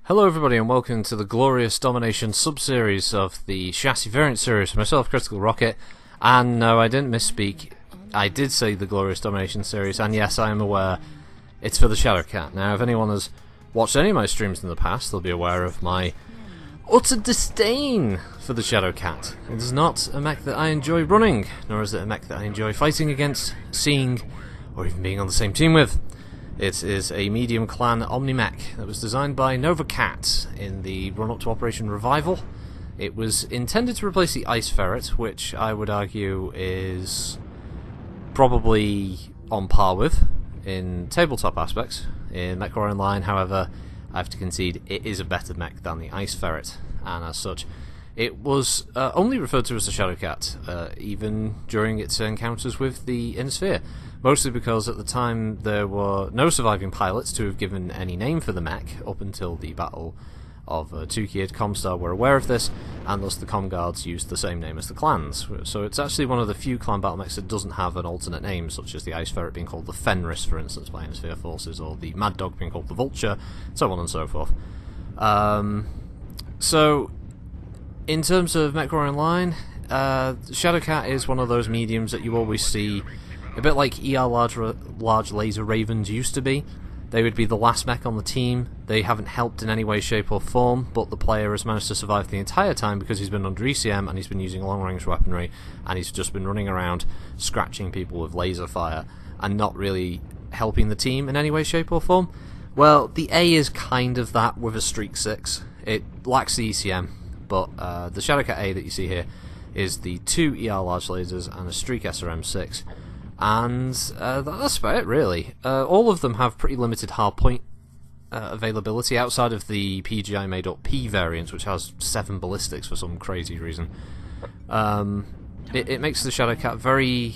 Hello everybody and welcome to the Glorious Domination sub-series of the Chassis Variant series for myself, Critical Rocket. And no, I didn't misspeak. I did say the Glorious Domination series, and yes, I am aware it's for the Shadowcat. Now, if anyone has watched any of my streams in the past, they'll be aware of my utter disdain for the Shadowcat. It is not a mech that I enjoy running, nor is it a mech that I enjoy fighting against, seeing, or even being on the same team with. It is a medium clan Omni-Mech that was designed by NovaCat in the run-up to Operation Revival. It was intended to replace the Ice Ferret, which I would argue is probably on par with in tabletop aspects. In MechWarrior Online, however, I have to concede it is a better mech than the Ice Ferret, and as such, it was only referred to as the Shadowcat, even during its encounters with the Inner Sphere. Mostly because at the time there were no surviving pilots to have given any name for the mech up until the Battle of Tukiyid. Comstar were aware of this, and thus the Com Guards used the same name as the clans. So it's actually one of the few clan battle mechs that doesn't have an alternate name, such as the Ice Ferret being called the Fenris, for instance, by Inner Sphere forces, or the Mad Dog being called the Vulture, so on and so forth. So, in terms of MechWarrior Online, Shadowcat is one of those mediums that you always see. A bit like ER large laser ravens used to be. They would be the last mech on the team. They haven't helped in any way, shape or form, but the player has managed to survive the entire time because he's been under ECM and he's been using long range weaponry, and he's just been running around scratching people with laser fire and not really helping the team in any way, shape or form. Well, the A is kind of that with a Streak 6. It lacks the ECM, but the Shadowcat A that you see here is the 2 ER large lasers and a Streak SRM6. And that's about it, really. All of them have pretty limited hardpoint availability outside of the PGI made up P variant, which has 7 ballistics for some crazy reason. It makes the Shadowcat very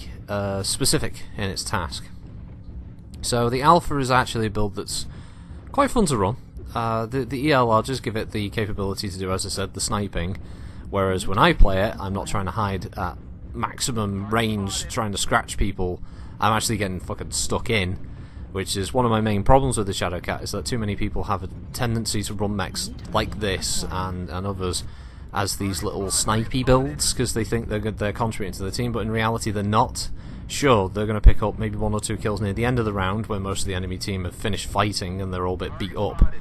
specific in its task. So the Alpha is actually a build that's quite fun to run. The ER larges give it the capability to do, as I said, the sniping, whereas when I play it, I'm not trying to hide at maximum range trying to scratch people. I'm actually getting fucking stuck in, which is one of my main problems with the Shadowcat, is that too many people have a tendency to run mechs like this and others as these little snipey builds because they think they're contributing to the team, but in reality they're not. Sure, they're going to pick up maybe 1 or 2 kills near the end of the round when most of the enemy team have finished fighting and they're all a bit beat up,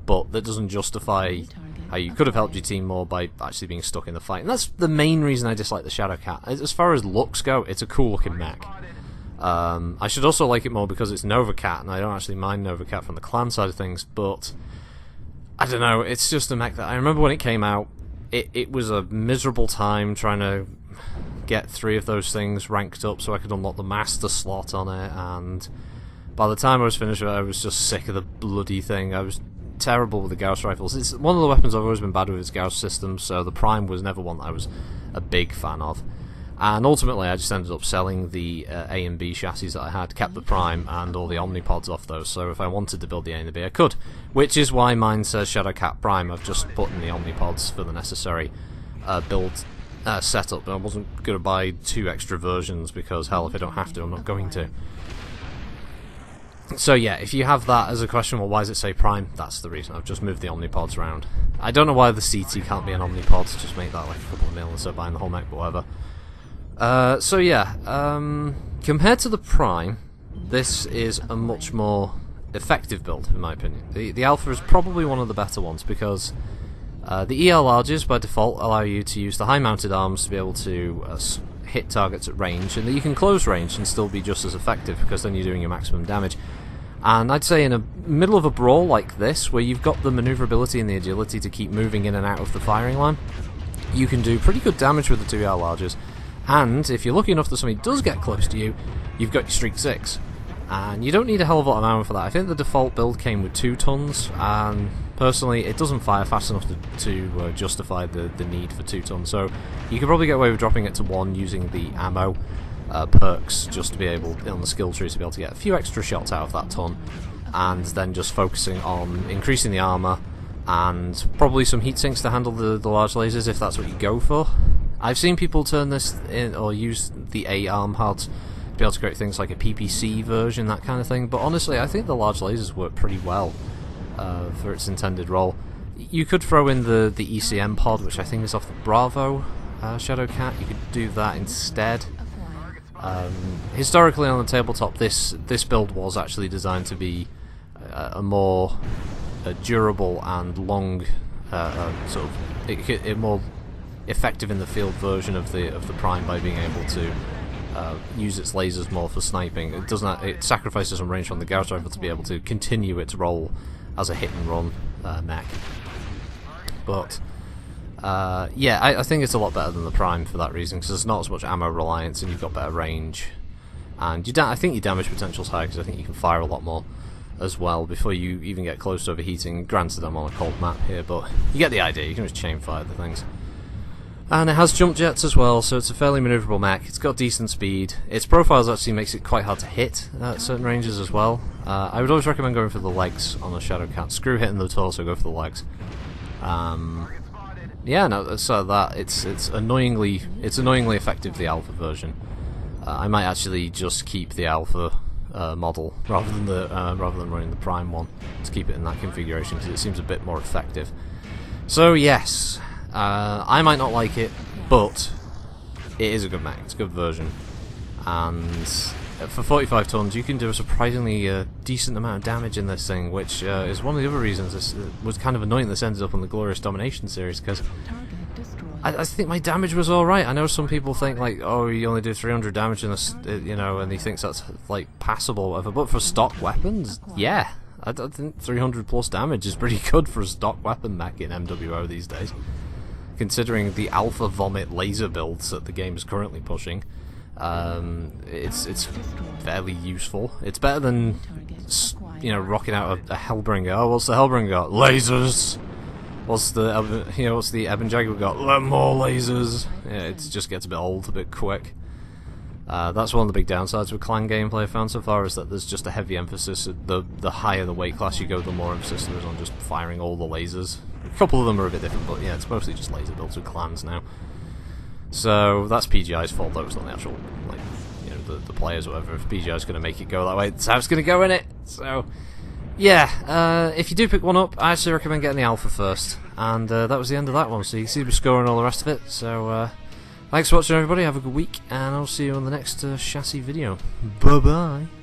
but that doesn't justify how you could have helped your team more by actually being stuck in the fight. And that's the main reason I dislike the Shadowcat. As far as looks go, it's a cool looking mech. I should also like it more because it's NovaCat, and I don't actually mind NovaCat from the clan side of things, but I don't know, it's just a mech that I remember when it came out, it was a miserable time trying to get 3 of those things ranked up so I could unlock the master slot on it, and by the time I was finished with it, I was just sick of the bloody thing. I was terrible with the Gauss rifles. It's one of the weapons I've always been bad with, its Gauss system, so the Prime was never one that I was a big fan of. And ultimately I just ended up selling the A and B chassis that I had, kept the Prime and all the Omnipods off those, so if I wanted to build the A and the B I could, which is why mine says Shadowcat Prime. I've just put in the Omnipods for the necessary build setup, but I wasn't going to buy 2 extra versions because, hell, if I don't have to, I'm not going to. So yeah, if you have that as a question, well, why does it say Prime? That's the reason. I've just moved the Omnipods around. I don't know why the CT can't be an Omnipod, just make that like a couple of mil instead of buying the whole mech, but whatever. So yeah, compared to the Prime, this is a much more effective build, in my opinion. The Alpha is probably one of the better ones, because the ER larges, by default, allow you to use the high-mounted arms to be able to hit targets at range, and that you can close range and still be just as effective, because then you're doing your maximum damage. And I'd say in the middle of a brawl like this, where you've got the maneuverability and the agility to keep moving in and out of the firing line, you can do pretty good damage with the 2 ER larges. And if you're lucky enough that somebody does get close to you, you've got your Streak 6. And you don't need a hell of a lot of ammo for that. I think the default build came with 2 tons, and personally it doesn't fire fast enough to justify the need for 2 tons. So you could probably get away with dropping it to 1 using the ammo perks, just to be able, on the skill tree, to be able to get a few extra shots out of that ton, and then just focusing on increasing the armor and probably some heat sinks to handle the large lasers if that's what you go for. I've seen people turn this in, or use the A arm HUD be able to create things like a PPC version, that kind of thing, but honestly I think the large lasers work pretty well for its intended role. You could throw in the ECM pod, which I think is off the Bravo Shadowcat. You could do that instead. Historically on the tabletop, this build was actually designed to be a more durable and long, sort of a more effective in the field version of the Prime by being able to use its lasers more for sniping. It sacrifices some range from the Gauss rifle to be able to continue its role as a hit and run mech. But yeah, I think it's a lot better than the Prime for that reason, because there's not as much ammo reliance and you've got better range, and I think your damage potential's higher because I think you can fire a lot more as well before you even get close to overheating. Granted, I'm on a cold map here, but you get the idea. You can just chain fire the things. And it has jump jets as well, so it's a fairly manoeuvrable mech. It's got decent speed. Its profiles actually makes it quite hard to hit at certain ranges as well. I would always recommend going for the legs on a Shadowcat. Screw hitting the torso, go for the legs. Yeah, no, so that it's annoyingly effective, the alpha version. I might actually just keep the alpha model rather than running the Prime one to keep it in that configuration because it seems a bit more effective. So yes, I might not like it, but it is a good mech. It's a good version, and for 45 tons, you can do a surprisingly decent amount of damage in this thing, which is one of the other reasons this was kind of annoying this ended up on the Glorious Domination series, because I think my damage was alright. I know some people think, like, oh, you only do 300 damage in this, you know, and he thinks that's, like, passable or whatever, but for stock weapons, yeah. I think 300 plus damage is pretty good for a stock weapon mech in MWO these days, considering the alpha vomit laser builds that the game is currently pushing. It's fairly useful. It's better than, you know, rocking out a Hellbringer. Oh, what's the Hellbringer got? Lasers. What's the Ebon Jaguar got? More lasers. Yeah, it just gets a bit old, a bit quick. That's one of the big downsides with clan gameplay I found so far, is that there's just a heavy emphasis. The higher the weight class you go, the more emphasis there is on just firing all the lasers. A couple of them are a bit different, but yeah, it's mostly just laser builds with clans now. So that's PGI's fault, though. It's not the actual, like, you know, the players or whatever. If PGI's going to make it go that way, that's how it's going to go, in it. So yeah, if you do pick one up, I actually recommend getting the alpha first. And that was the end of that one. So you can see the score and all the rest of it. So thanks for watching, everybody. Have a good week, and I'll see you on the next chassis video. Bye bye.